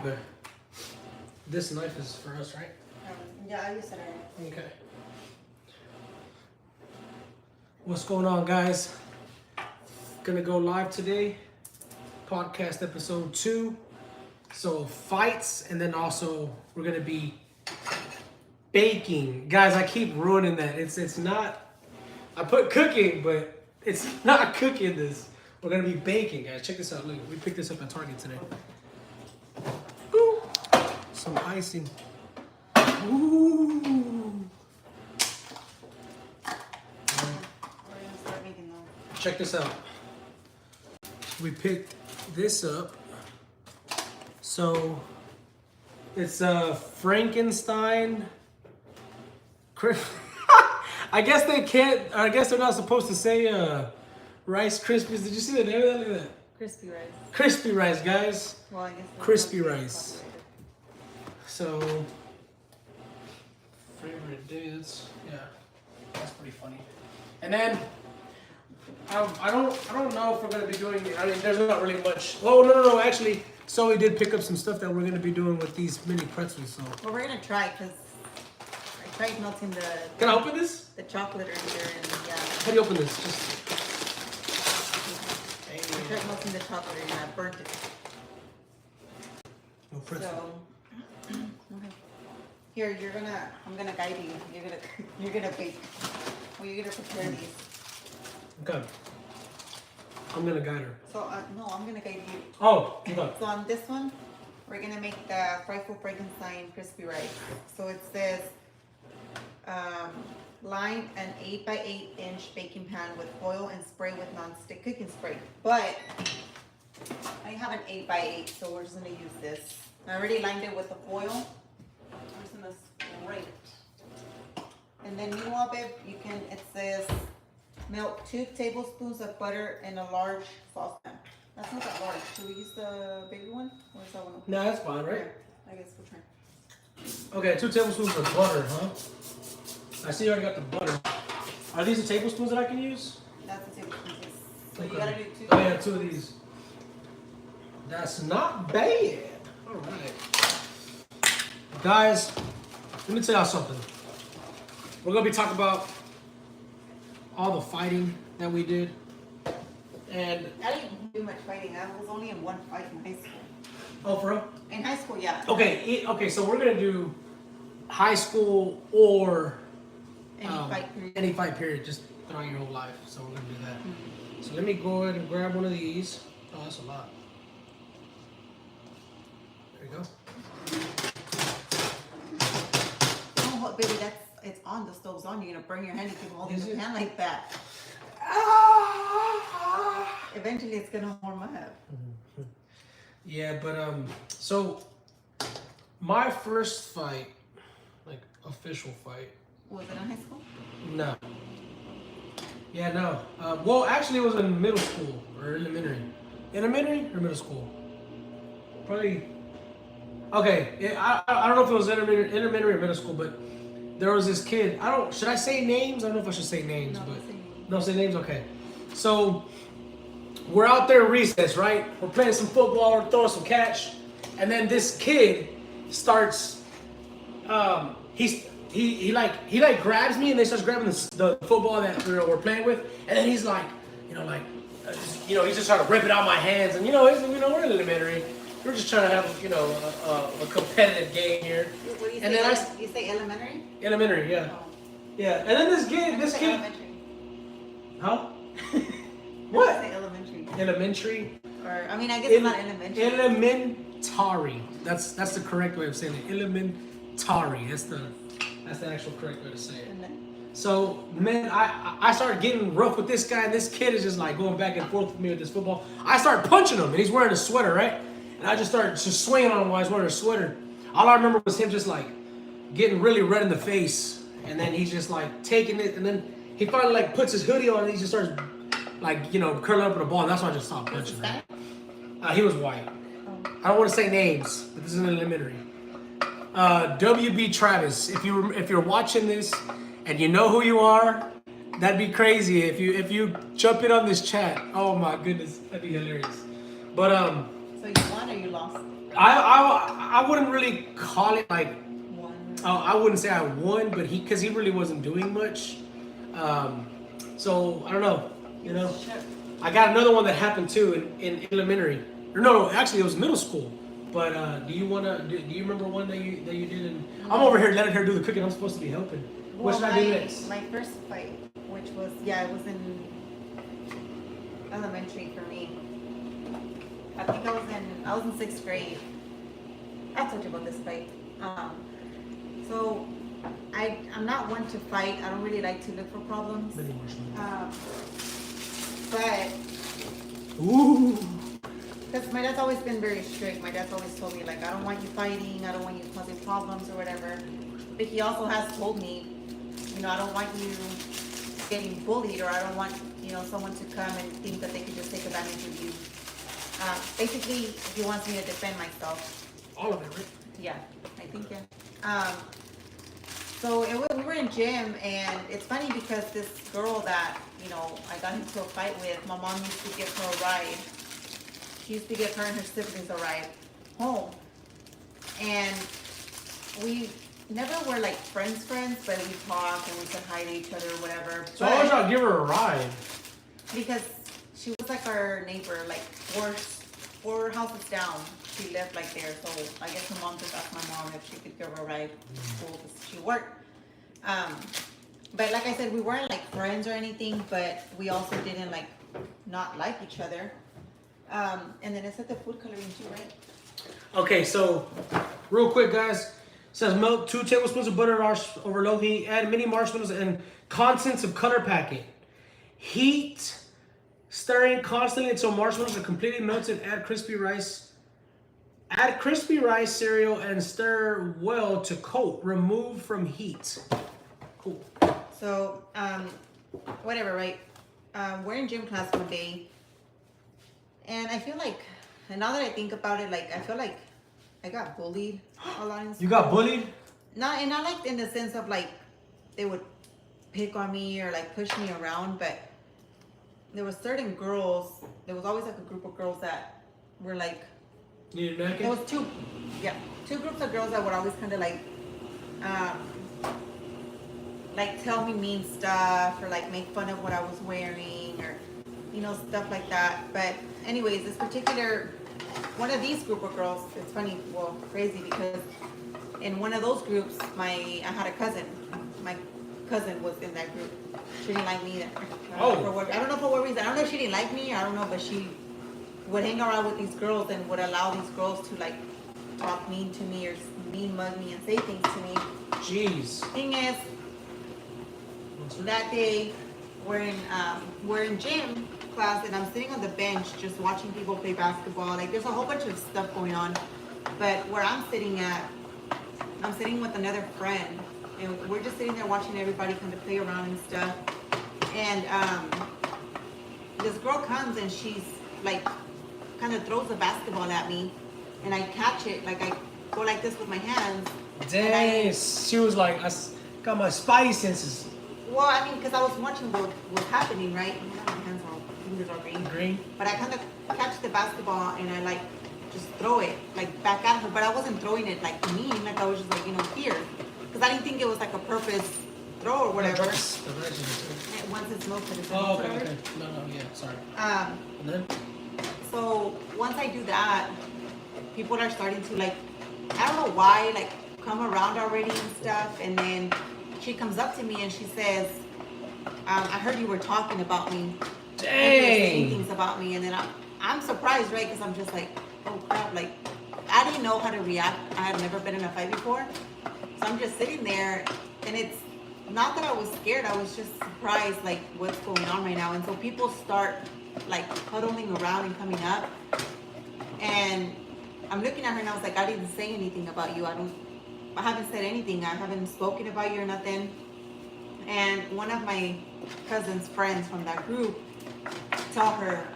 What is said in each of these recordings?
but this knife is for us, right? Yeah, I use it already. Okay. What's going on, guys? Gonna go live today. Podcast episode 2. So fights, and then also we're gonna be baking. Guys, I keep ruining that. It's not. I put cooking, but it's not cooking this. We're gonna be baking, guys. Check this out. Look, we picked this up at Target today. Ooh, some icing. Ooh. We're gonna start making those. Check this out. We picked this up. So it's a Frankenstein. I guess they can't. I guess they're not supposed to say Rice Krispies. Did you see the name of that? Look at that. Crispy rice. Crispy rice, guys. Well, I guess that's Crispy not rice. populated. So favorite dudes. Yeah, that's pretty funny. And then I don't know if we're gonna be doing. I mean, there's not really much. Oh no. Actually, so we did pick up some stuff that we're gonna be doing with these mini pretzels. So Well, we're gonna try because I tried melting can I open this? the chocolate earlier, and yeah, How do you open this? Just. I tried melting the chocolate and I burnt it. No pretzel. So, okay. Here, I'm gonna guide you. You're gonna bake. Well, you're gonna prepare these. Okay. I'm gonna guide her. So, no, I'm gonna guide you. Oh, okay. So on this one, we're gonna make the Frightful Frankenstein crispy rice. So it says, line an 8x8 inch baking pan with foil and spray with non-stick cooking spray. But I have an 8x8, so we're just gonna use this. I already lined it with the foil. I'm just gonna spray it. And then meanwhile, babe, it says melt 2 tablespoons of butter in a large saucepan. That's not that large. Should we use the bigger one? Or is that one okay? No, that's fine, right? Okay, I guess we'll try. Okay, 2 tablespoons of butter, huh? I see you already got the butter. Are these the tablespoons that I can use? That's the tablespoon. Yes. So Okay. you gotta do 2. Oh yeah, 2 of these. That's not bad. All right, guys. Let me tell y'all something. We're gonna be talking about all the fighting that we did, and I didn't do much fighting. I was only in one fight in high school. oh, for real? In high school, yeah. Okay, so we're gonna do high school or Any fight period. any fight period, just throughout your whole life. So we're gonna do that. So let me go ahead and grab one of these. Oh, that's a lot. There you go. Oh, baby, it's on. The stove's on. You're gonna burn your hand if you hold Is the it? pan like that. Eventually, it's gonna warm up. Yeah, but so my first fight, like official fight. Was it in high school? No. Yeah, no. Well, actually, it was in middle school or elementary. Elementary or middle school? Probably. Okay, I don't know if it was elementary or middle school, but there was this kid. Should I say names? I don't know if I should say names, No, but say names. no, say names. Okay. So we're out there in recess, right? We're playing some football, we're throwing some catch, and then this kid starts. He grabs me and then starts grabbing the football that we're playing with, and then he's like, he's just trying to rip it out of my hands, and we're elementary. We're just trying to have a competitive game here. What do you And say? then You say elementary? Elementary, yeah, Oh. yeah. And then this Say kid, elementary. huh? I What? say elementary. Elementary. Or I mean, I guess it's not elementary. Elementary. That's the correct way of saying it. Elementary. That's the actual correct way to say it. And then- So, man, I started getting rough with this guy, and this kid is just like going back and forth with me with this football. I started punching him, and he's wearing a sweater, right? And I just started just swinging on him while he's wearing a sweater. All I remember was him just like getting really red in the face, and then he's just like taking it, and then he finally like puts his hoodie on, and he just starts like curling up in a ball, and that's why I just stopped punching him. He was white. I don't want to say names, but this is an elementary. WB Travis, if you're watching this and you know who you are, that'd be crazy. If you jump in on this chat, oh my goodness, that'd be hilarious. But So you won or you lost? I wouldn't really call it like One. I wouldn't say I won, but because he really wasn't doing much. Um, so I don't know. You know, Sure. I got another one that happened too in elementary. Or no, actually it was middle school. But do you wanna? Do you remember one that you did? And I'm over here letting her do the cooking. I'm supposed to be helping. What should I do next? My first fight, which was, yeah, it was in elementary for me. I think I was in sixth grade. I told you about this fight. So I'm not one to fight. I don't really like to look for problems. Mini marshmallow. But Ooh. because my dad's always been very strict. My dad's always told me, like, I don't want you fighting. I don't want you causing problems or whatever. But he also has told me, you know, I don't want you getting bullied, or I don't want, you know, someone to come and think that they could just take advantage of you. Basically, he wants me to defend myself. All of it, right? Yeah, I think, yeah. So we were in gym, and it's funny because this girl that, you know, I got into a fight with, my mom used to give her a ride. She used to give her and her siblings a ride home. And we never were like friends, but we talked and we said hi to each other or whatever. So why would y'all give her a ride? Because she was like our neighbor, like four houses down. She lived like there, so I guess her mom just asked my mom if she could give her a ride to school because she worked. But like I said, we weren't like friends or anything, but we also didn't like not like each other. And then it said the food coloring too, right? Okay, so real quick, guys. It says melt 2 tablespoons of butter over low heat. Add mini marshmallows and contents of color packet. Heat, stirring constantly until marshmallows are completely melted. Add crispy rice. Add crispy rice cereal and stir well to coat. Remove from heat. Cool. So, whatever, right? We're in gym class one day, and I feel like, and now that I think about it, like I feel like I got bullied a lot in school. You got bullied? Not like in the sense of like they would pick on me or like push me around, but there was certain girls. There was always like a group of girls that were like. Need a napkin? There was two groups of girls that would always kind of like tell me mean stuff or like make fun of what I was wearing or, you know, stuff like that. But anyways, this particular one of these group of girls, it's funny, well, crazy, because in one of those groups, I had a cousin. My cousin was in that group. She didn't like me. I don't know for what reason. I don't know if she didn't like me. I don't know, but she would hang around with these girls and would allow these girls to like talk mean to me or mean mug me and say things to me. Jeez. Thing is, that day we're in gym class and I'm sitting on the bench just watching people play basketball. Like there's a whole bunch of stuff going on, but where I'm sitting with another friend and we're just sitting there watching everybody kind of play around and stuff. And this girl comes and she's like kind of throws a basketball at me and I catch it, like I go like this with my hands. Dang, she was like, I got my spidey senses. Well, I mean, because I was watching what was happening, right? My hands are, fingers are green. Green? But I kind of catch the basketball and I like just throw it like back at her, but I wasn't throwing it like mean, like I was just like, you know, here. Because I didn't think it was like a purpose throw or whatever. Once it's melted, it's Oh, okay. No, yeah, sorry. And then? So once I do that, people are starting to like, I don't know why, like come around already and stuff. And then she comes up to me and she says, I heard you were talking about me. Dang. Saying things about me. And then I'm surprised, right? Because I'm just like, oh crap, like I didn't know how to react. I had never been in a fight before. So I'm just sitting there and it's not that I was scared. I was just surprised, like what's going on right now. And so people start like huddling around and coming up. And I'm looking at her and I was like, I didn't say anything about you. I haven't said anything. I haven't spoken about you or nothing. And one of my cousin's friends from that group tell her,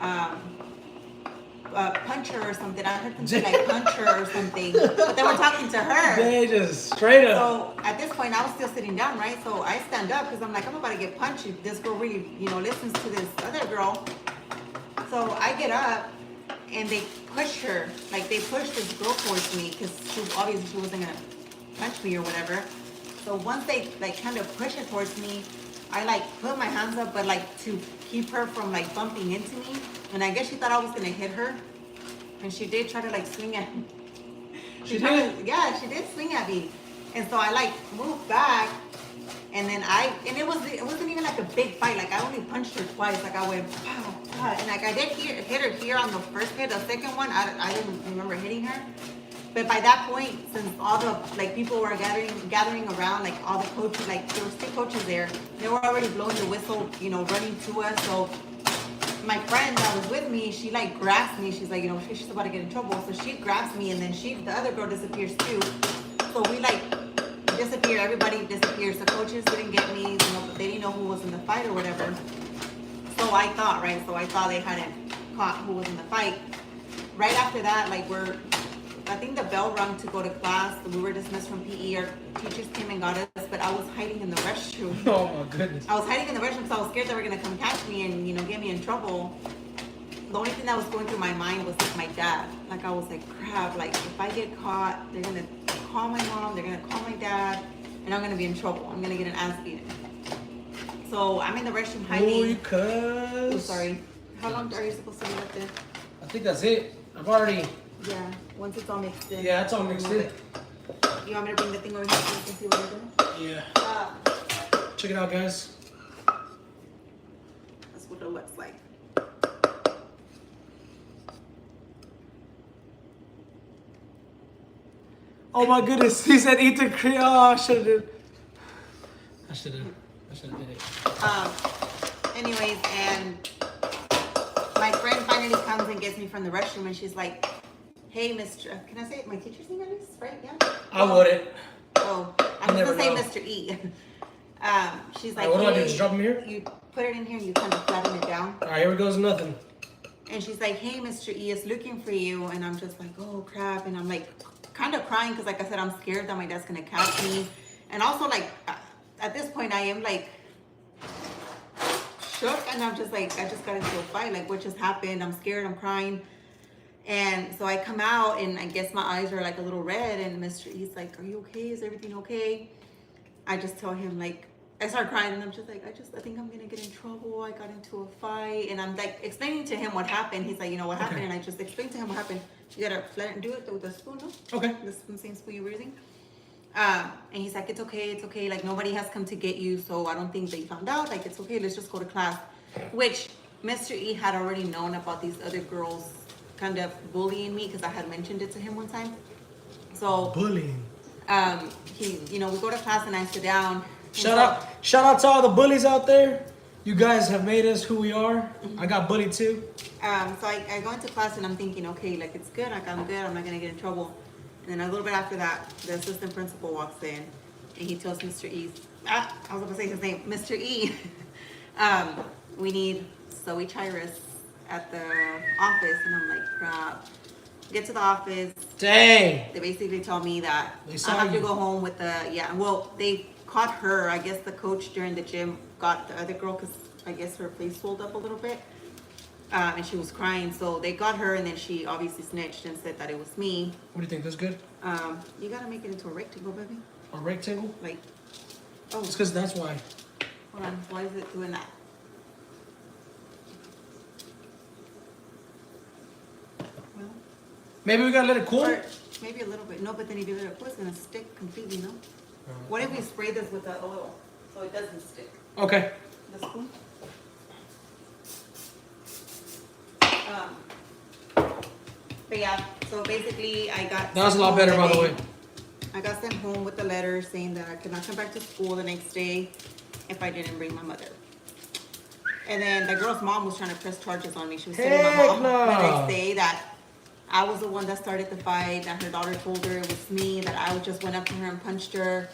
punch her or something. I heard them say like punch her or something. But they were talking to her. They just straight up. So at this point, I was still sitting down, right? So I stand up because I'm like, I'm about to get punched if this girl really, you know, listens to this other girl. So I get up and they pushed her, like they pushed this girl towards me because obviously she wasn't gonna punch me or whatever. So once they like kind of pushed her towards me, I like put my hands up, but like to keep her from like bumping into me. And I guess she thought I was gonna hit her, and she did try to like swing at me. She did? Yeah, she did swing at me, and so I like moved back. And then it wasn't even like a big fight. Like I only punched her twice. Like I went, pow, pow. And like I did hit her here on the first hit. The second one, I didn't remember hitting her. But by that point, since all the like people were gathering around, like all the coaches, like there was 2 coaches there, they were already blowing the whistle, you know, running to us. So my friend that was with me, she like grabs me. She's like, you know, she's about to get in trouble. So she grabs me, and then the other girl disappears too. So we like disappear. Everybody disappears. The coaches didn't get me. You know, they didn't know who was in the fight or whatever. So I thought, right? So I thought they hadn't caught who was in the fight. Right after that, like I think the bell rung to go to class. We were dismissed from PE. Our teachers came and got us, but I was hiding in the restroom. Oh my goodness. I was hiding in the restroom because I was scared they were gonna come catch me and, you know, get me in trouble. The only thing that was going through my mind was like my dad. Like I was like, crap, like if I get caught, they're gonna call my mom, they're gonna call my dad, and I'm gonna be in trouble. I'm gonna get an ass beaten. So I'm in the restroom hiding. Oh, sorry. How long are you supposed to leave it there? I think that's it. I've already. Yeah, once it's all mixed in. Yeah, it's all mixed in. You want me to bring the thing over here so you can see what we're doing? Yeah. Check it out, guys. That's what it looks like. Oh my goodness, he said eat the cream. Oh, I should have did it. Anyways, and my friend finally comes and gets me from the restroom, and she's like, hey, Mr. Can I say my teacher's name at least? Right? Yeah? I wouldn't. Oh, I'm just gonna say Mr. E. She's like, what do I do? Just drop him here? You put it in here and you kind of flatten it down. All right, here it goes, nothing. And she's like, hey, Mr. E is looking for you. And I'm just like, oh, crap. And I'm like kind of crying because, like I said, I'm scared that my dad's going to catch me. And also, like, at this point, I am, like, shook. And I'm just like, I just got into a fight. Like, what just happened? I'm scared. I'm crying. And so I come out, and I guess my eyes are, like, a little red. And Mr. E's like, are you okay? Is everything okay? I just tell him, like, I start crying, and I'm just like, I think I'm gonna get in trouble. I got into a fight, and I'm like explaining to him what happened. He's like, you know what happened, and I just explained to him what happened. You gotta flat and do it with the spoon, no? Okay. The same spoon you were using. And he's like, it's okay. Like nobody has come to get you, so I don't think they found out. Like it's okay. Let's just go to class. Which Mr. E had already known about these other girls kind of bullying me because I had mentioned it to him one time. So bullying. He, you know, we go to class and I sit down. Shout out to all the bullies out there. You guys have made us who we are. Mm-hmm. I got bullied too. So I go into class and I'm thinking, okay, like it's good, like I'm good, I'm not gonna get in trouble. And then a little bit after that, the assistant principal walks in and he tells Mr. E, I was gonna say his name, Mr. E, we need Zoe Chirus at the office. And I'm like, crap. Get to the office. Dang. They basically told me that I have to go home with they caught her. I guess the coach during the gym got the other girl because I guess her face swelled up a little bit. And she was crying. So they got her, and then she obviously snitched and said that it was me. What do you think? That's good? You gotta make it into a rectangle, baby. A rectangle? Like, oh. It's because that's why. Hold on. Why is it doing that? Well. Maybe we gotta let it cool? Or maybe a little bit. No, but then if you let it cool, it's gonna stick completely, no? What if we spray this with the oil so it doesn't stick? Okay. The spoon? But yeah, so basically I got... That was a lot better, by the way. I got sent home with a letter saying that I could not come back to school the next day if I didn't bring my mother. And then the girl's mom was trying to press charges on me. She was telling my mom the next day that I was the one that started the fight, that her daughter told her it was me, that I just went up to her and punched her.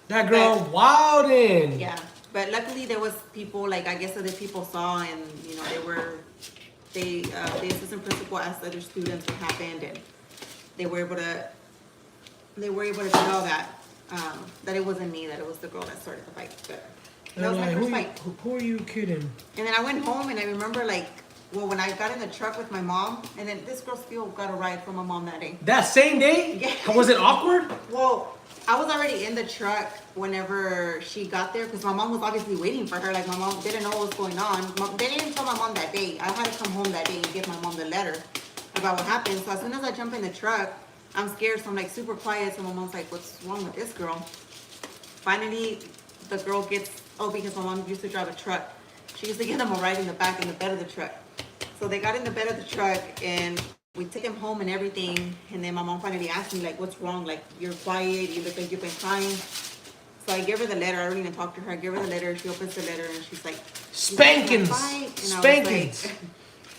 That girl wildin'. Yeah, but luckily there was people, like I guess other people saw, and you know, the assistant principal asked other students what happened, and they were able to tell that it wasn't me, that it was the girl that started the fight. But that was my first fight. Who are you kidding? And then I went home and I remember like Well, when I got in the truck with my mom, and then this girl still got a ride from my mom that day. That same day? Yeah. Was it awkward? Well, I was already in the truck whenever she got there because my mom was obviously waiting for her. Like, my mom didn't know what was going on. They didn't tell my mom that day. I had to come home that day and give my mom the letter about what happened. So as soon as I jump in the truck, I'm scared. So I'm like super quiet. So my mom's like, what's wrong with this girl? Finally, the girl gets, because my mom used to drive a truck. She used to get them a ride in the back in the bed of the truck. So they got in the bed of the truck and we took him home and everything. And then my mom finally asked me, like, what's wrong? Like, you're quiet. You look like you've been crying. So I give her the letter. I don't even talk to her. I give her the letter. She opens the letter and she's like, Spankings. Spankings. Like,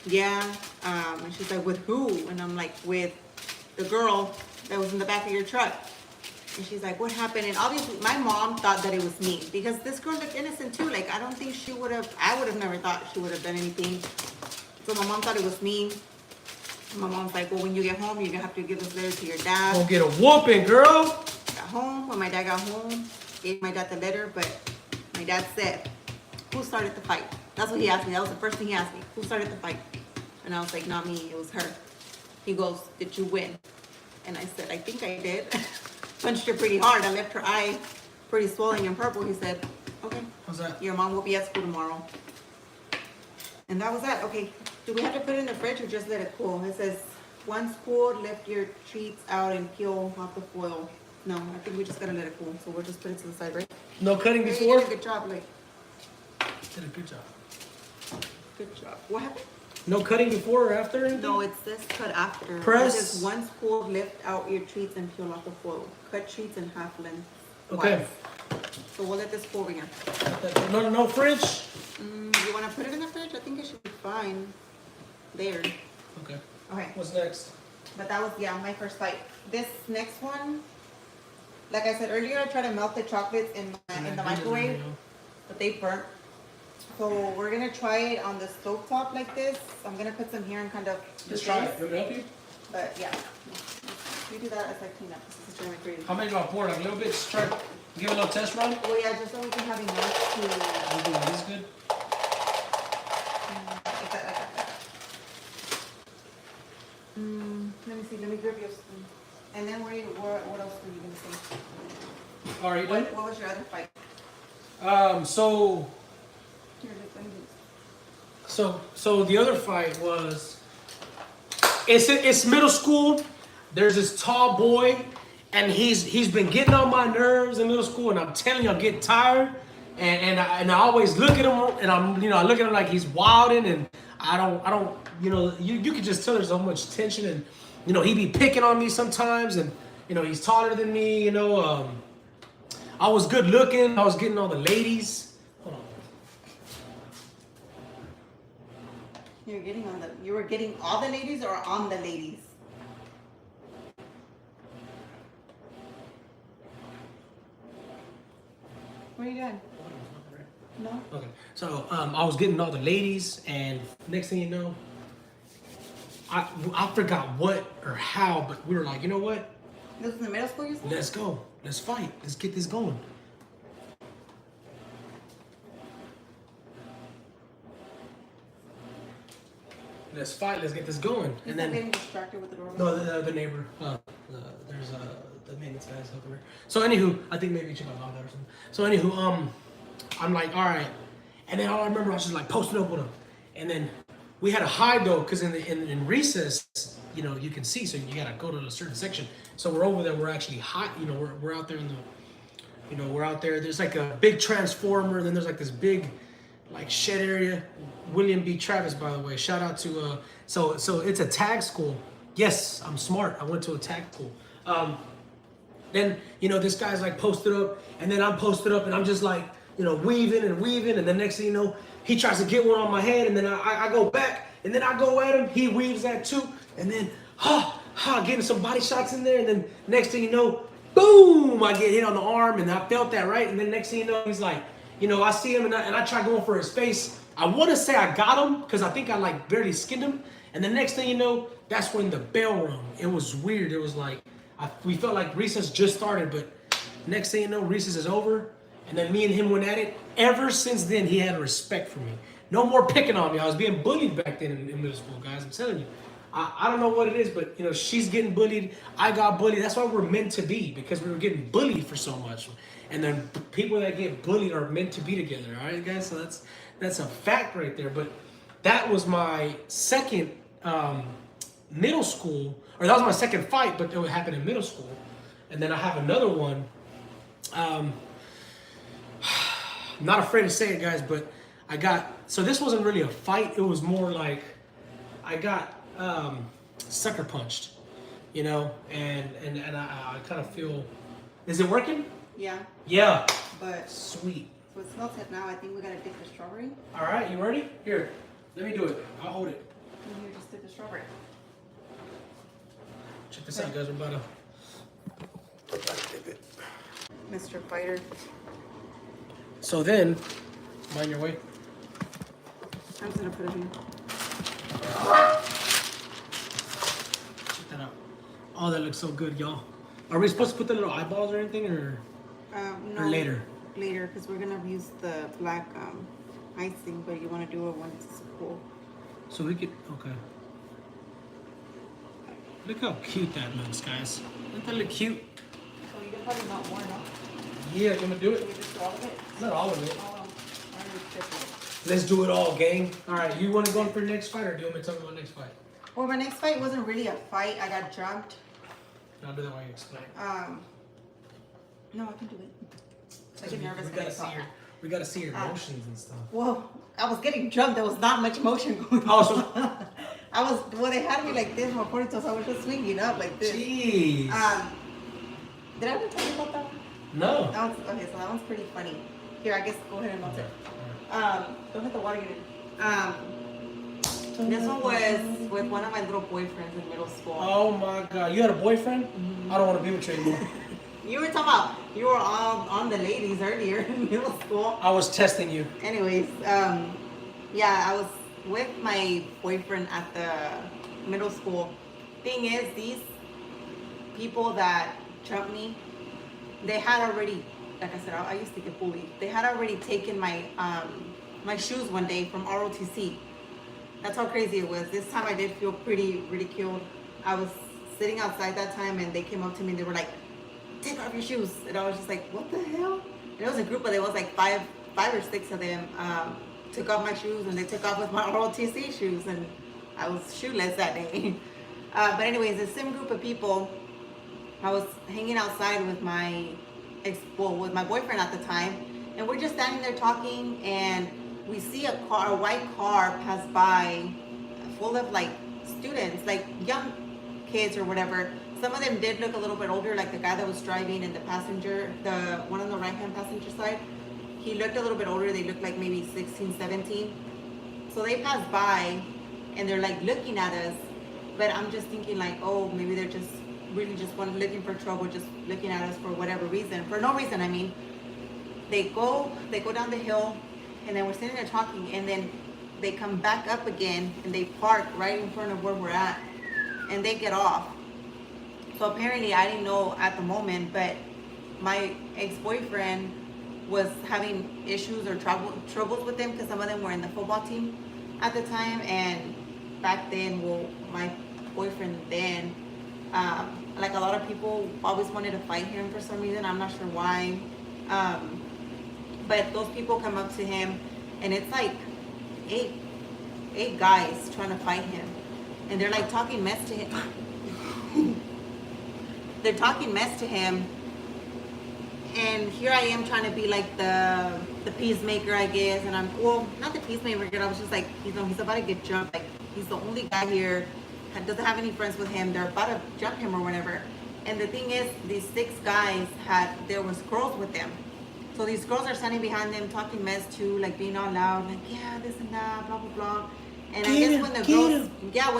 yeah. And she's like, with who? And I'm like, with the girl that was in the back of your truck. And she's like, what happened? And obviously my mom thought that it was me because this girl looked innocent too. Like, I don't think I would have never thought she would have done anything. So my mom thought it was me. My mom's like, well, when you get home, you're gonna have to give this letter to your dad. Gonna get a whooping, girl. Got home, when my dad got home, gave my dad the letter, but my dad said, who started the fight? That's what he asked me. That was the first thing he asked me. Who started the fight? And I was like, not me, it was her. He goes, did you win? And I said, I think I did. Punched her pretty hard. I left her eye pretty swollen and purple. He said, okay. How's that? Your mom will be at school tomorrow. And that was that. Okay, do we have to put it in the fridge or just let it cool? It says, once cooled, lift your treats out and peel off the foil. No, I think we just gotta let it cool. So we'll just put it to the side, right? No cutting Hey, before? you did a good job, like, Did a good job. good job. What happened? No cutting before or after anything? No, it says cut after. Press. It says, once cooled, lift out your treats and peel off the foil. Cut treats in half length. Okay. So we'll let this cool over here. No fridge? You wanna put it in the fridge? I think it should be fine. There. Okay. Okay. What's next? But that was, my first fight. This next one, like I said earlier, I tried to melt the chocolates in the microwave, but they burnt. So we're gonna try it on the stove top like this. I'm gonna put some here and kind of. Let's try it. You want me to help you? But yeah, you do that as I clean up. This is really crazy. How many do I pour? Like a little bit? Just try to give it a little test run? Well, yeah, just so we can have enough to. You doing this good? Like that. Let me see. Let me grab your spoon. And then what else were you gonna say? All right, you done? What was your other fight? So Here, let me So the other fight was, it's middle school. There's this tall boy, and he's been getting on my nerves in middle school, and I'm telling you, I'm getting tired. And I always look at him, and I look at him like he's wilding, and I don't, you can just tell there's so much tension, and he be picking on me sometimes, and he's taller than me. I was good looking. I was getting all the ladies. Hold on. You were getting all the ladies or on the ladies? What are you doing? No? Okay. So I was getting all the ladies, and next thing you know, I forgot what or how, but we were like, you know what? This was in middle school, you said? Let's go. Let's fight. Let's get this going. Let's fight. Let's get this going. He's And not then getting distracted with the door. no, the neighbor. There's the maintenance guys helping her. So anywho, I think maybe she got loud or something. So anywho, I'm like, all right. And then all I remember, I was just like posting up with him. And then we had to hide though, because in recess, you can see, so you gotta go to a certain section. So we're over there. We're actually hot. We're out there in the, we're out there. There's like a big transformer. Then there's like this big, like shed area. William B. Travis, by the way. Shout out to so it's a tag school. Yes, I'm smart. I went to a tag school. Then this guy's like posted up, and then I'm posted up, and I'm just like weaving, and the next thing you know, he tries to get one on my head, and then I go back, and then I go at him. He weaves that too, and then getting some body shots in there, and then next thing you know, boom, I get hit on the arm, and I felt that, right? And then next thing you know, he's like, I see him, and I try going for his face. I want to say I got him, because I think I like barely skinned him. And the next thing you know, that's when the bell rung. It was weird. It was like, we felt like recess just started, but next thing you know, recess is over. And then me and him went at it. Ever since then, he had respect for me. No more picking on me. I was being bullied back then in middle school, guys. I'm telling you. I don't know what it is, but you know, she's getting bullied. I got bullied. That's why we're meant to be, because we were getting bullied for so much. And then people that get bullied are meant to be together. All right, guys. So that's a fact right there. But that was my second middle school, or that was my second fight, but it would happen in middle school. And then I have another one. Not afraid to say it, guys, but I got, so this wasn't really a fight. It was more like I got sucker punched, you know, and I kind of feel, is it working? Yeah. Yeah. But Sweet. so it smells it now. I think we gotta dip the strawberry. All right, you ready? Here, let me do it. I'll hold it. And here, just dip the strawberry. Check this out, guys. We're about to dip it. Mr. Fighter. So then, mind your way. I'm just gonna put it in. Check that out. Oh, that looks so good, y'all. Are we supposed to put the little eyeballs or anything, or No. later? Later, because we're gonna use the black icing, but you want to do it when it's cool. So we could, okay. Look how cute that looks, guys. Doesn't that look cute? So you're probably not more enough. Yeah, you gonna do Can it? we just do all of it? Not all of it. Oh, I already did it. Let's do it all, gang. All right, you want to go for your next fight, or do you want me to tell me about next fight? Well, my next fight wasn't really a fight. I got jumped. I'll do that while you explain. No, I can do it. I get nervous We when I gotta see talk. we gotta see your motions and stuff. Well, I was getting jumped. There was not much motion going on. Oh, so I was, well, they had me like this, my ponytail, so I was just swinging up like this. jeez. Did I ever tell you about that one? No. That one's, okay, so that one's pretty funny. Here, I guess go ahead and melt it. Don't hit the water unit. This one was with one of my little boyfriends in middle school. Oh my God, you had a boyfriend? I don't want to be with you anymore. You were talking about, you were all on the ladies earlier in middle school. I was testing you. Anyways, yeah, I was with my boyfriend at the middle school. Thing is, these people that jumped me, they had already, like I said, I used to get bullied. They had already taken my my shoes one day from ROTC. That's how crazy it was. This time I did feel pretty ridiculed. I was sitting outside that time, and they came up to me and they were like, "Take off your shoes," and I was just like, "What the hell?" And it was a group, but there was like five or six of them. Took off my shoes, and they took off with my ROTC shoes, and I was shoeless that day. But anyways, the same group of people, I was hanging outside with my with my boyfriend at the time, and we're just standing there talking, and we see a white car pass by, full of like students, like young kids or whatever. Some of them did look a little bit older, like the guy that was driving and the passenger, the one on the right-hand passenger side. He looked a little bit older. They looked like maybe 16, 17. So they passed by, and they're like looking at us. But I'm just thinking like, oh, maybe they're just really just looking for trouble, just looking at us for whatever reason. For no reason, I mean. They go down the hill, and then we're sitting there talking, and then they come back up again, and they park right in front of where we're at, and they get off. So apparently, I didn't know at the moment, but my ex-boyfriend was having issues or troubles with them, because some of them were in the football team at the time. And back then, well, my boyfriend then, like a lot of people always wanted to fight him for some reason. I'm not sure why. But those people come up to him, and it's like eight guys trying to fight him, and they're like talking mess to him. They're talking mess to him, and here I am trying to be like the peacemaker, I guess. And I'm, well, not the peacemaker. I was just like, he's about to get jumped. Like, he's the only guy here, doesn't have any friends with him. They're about to jump him or whatever. And the thing is, these 6 guys there was girls with them. So these girls are standing behind them talking mess too, like being all loud, like, yeah, this and that, blah, blah, blah. And I guess when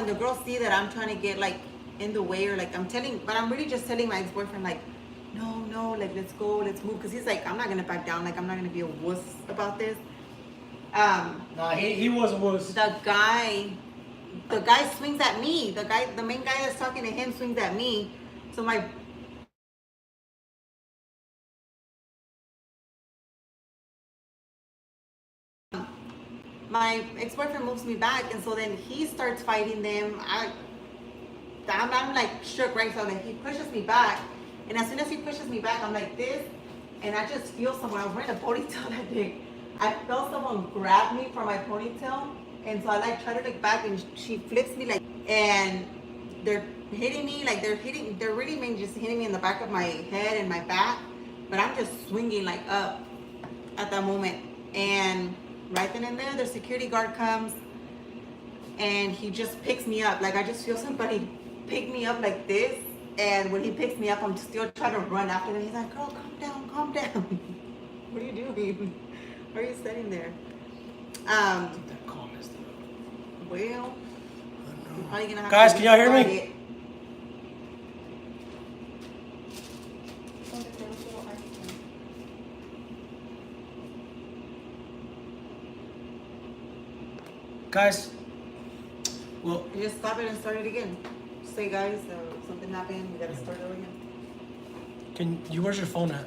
the girls see that I'm trying to get like in the way, or like but I'm really just telling my ex-boyfriend, like, no, like, let's go, let's move. Cause he's like, I'm not gonna back down. Like, I'm not gonna be a wuss about this. Nah, he was a wuss. The guy swings at me. The main guy that's talking to him swings at me. So my my ex-boyfriend moves me back, and so then he starts fighting them. I'm like shook, right? So then he pushes me back, and as soon as he pushes me back, I'm like this, and I just feel someone. I was wearing a ponytail that day. I felt someone grab me from my ponytail, and so I like try to look back, and she flips me like, and they're hitting me like they're really just hitting me in the back of my head and my back, but I'm just swinging like up at that moment, and right then and there, the security guard comes, and he just picks me up. Like I just feel somebody pick me up like this, and when he picks me up, I'm still trying to run after him. He's like, "Girl, calm down. What are you doing? Why are you sitting there?" That calmness, though. Well, you're probably gonna have Guys, to can y'all hear me? restart it. Guys, well, You just stop it and start it again. Say, guys, something happened. We gotta start it again. where's your phone at?